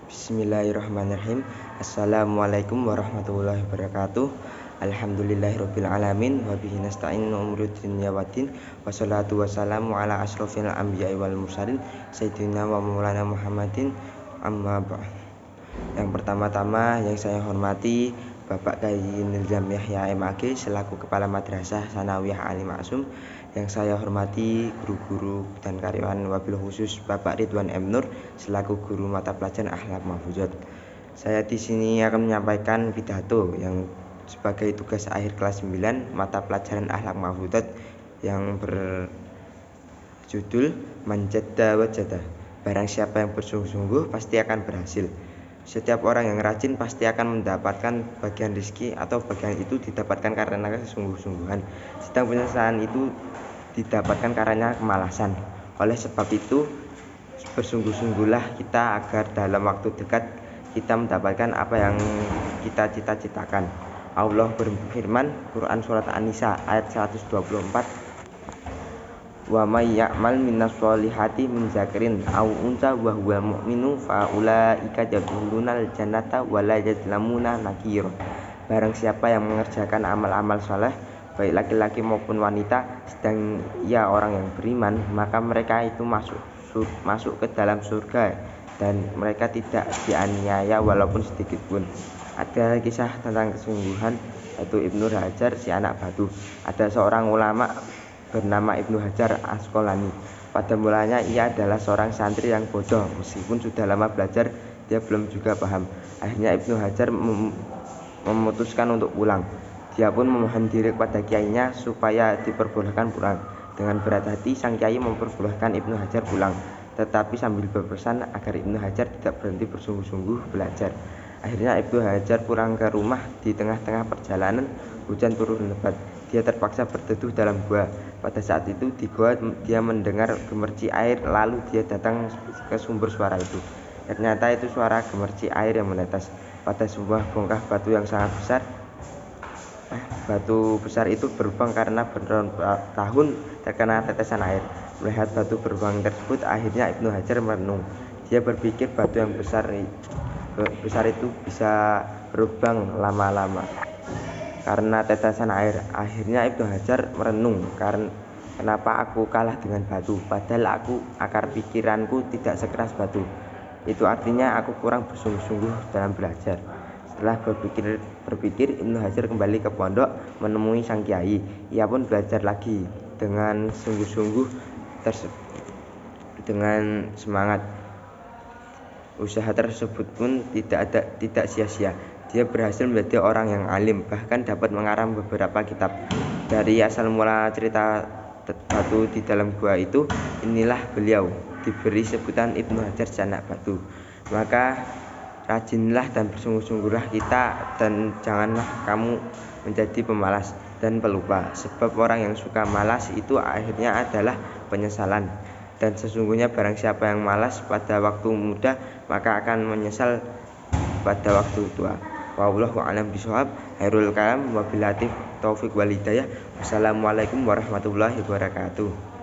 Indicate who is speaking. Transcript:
Speaker 1: Bismillahirrahmanirrahim. Assalamualaikum warahmatullahi wabarakatuh. Alhamdulillahirabbil alamin wa bihi nasta'in umuri dunya waddin. Wassalatu wassalamu ala asrofil anbiya'i wal mursalin sayyidina wa maulana Muhammadin amma ba'd. Yang pertama-tama yang saya hormati Bapak Kyai Nirzam Yahya MAG selaku Kepala Madrasah Sanawiyah Ali Maksum. Yang saya hormati guru-guru dan karyawan, wabil khusus Bapak Ridwan M. Nur selaku guru mata pelajaran Akhlak Mahfuzat. Saya di sini akan menyampaikan pidato yang sebagai tugas akhir kelas 9 mata pelajaran Akhlak Mahfuzat yang berjudul Manjadda Wajada. Barang siapa yang bersungguh-sungguh pasti akan berhasil. Setiap orang yang rajin pasti akan mendapatkan bagian rezeki, atau bagian itu didapatkan karena kesungguh-sungguhan. Sedang penyesalan itu didapatkan karena kemalasan. Oleh sebab itu, bersungguh-sungguhlah kita agar dalam waktu dekat kita mendapatkan apa yang kita cita-citakan. Allah berfirman, Quran Surat An-Nisa ayat 124, wa may ya'mal minas solihati min zakarin aw unsa wa huwa mu'minu fa ulaika yadkhulunal jannata wa la yuzlamuna nakira. Barang siapa yang mengerjakan amal-amal saleh, baik laki-laki maupun wanita, sedang ia orang yang beriman, maka mereka itu masuk ke dalam surga dan mereka tidak dianiaya walaupun sedikit pun. Ada kisah tentang kesungguhan, yaitu Ibnu Hajar si anak batu. Ada seorang ulama bernama Ibnu Hajar Asqalani. Pada mulanya ia adalah seorang santri yang bodoh. Meskipun sudah lama belajar, dia belum juga paham. Akhirnya Ibnu Hajar memutuskan untuk pulang. Dia pun memohon diri kepada kiainya supaya diperbolehkan pulang. Dengan berat hati sang kiai memperbolehkan Ibnu Hajar pulang, tetapi sambil berpesan agar Ibnu Hajar tidak berhenti bersungguh-sungguh belajar. Akhirnya Ibnu Hajar pulang ke rumah. Di tengah-tengah perjalanan hujan turun lebat. Dia terpaksa berteduh dalam gua. Pada saat itu di gua dia mendengar gemerci air, lalu dia datang ke sumber suara itu. Ternyata itu suara gemerci air yang menetes pada sebuah bongkah batu yang sangat besar. Batu besar itu berlubang karena bertahun terkena tetesan air. Melihat batu berlubang tersebut, akhirnya Ibnu Hajar merenung. Dia berpikir batu yang besar itu bisa berlubang lama-lama karena tetesan air. Akhirnya Ibnu Hajar merenung, kenapa aku kalah dengan batu, padahal akar pikiranku tidak sekeras batu. Itu artinya aku kurang bersungguh-sungguh dalam belajar. Setelah berpikir, Ibnu Hajar kembali ke pondok menemui sang kiai. Ia pun belajar lagi dengan sungguh-sungguh, dengan semangat. Usaha tersebut pun tidak sia-sia. Dia berhasil menjadi orang yang alim, bahkan dapat mengarang beberapa kitab. Dari asal mula cerita batu di dalam gua itu, inilah beliau diberi sebutan Ibnu Hajar si anak batu. Maka rajinlah dan bersungguh-sungguhlah kita, dan janganlah kamu menjadi pemalas dan pelupa, sebab orang yang suka malas itu akhirnya adalah penyesalan. Dan sesungguhnya barang siapa yang malas pada waktu muda, maka akan menyesal pada waktu tua. Wallahu a'lam bishawab. Khairul kalam wabillahi taufiq wal hidayah. Wassalamualaikum warahmatullahi wabarakatuh.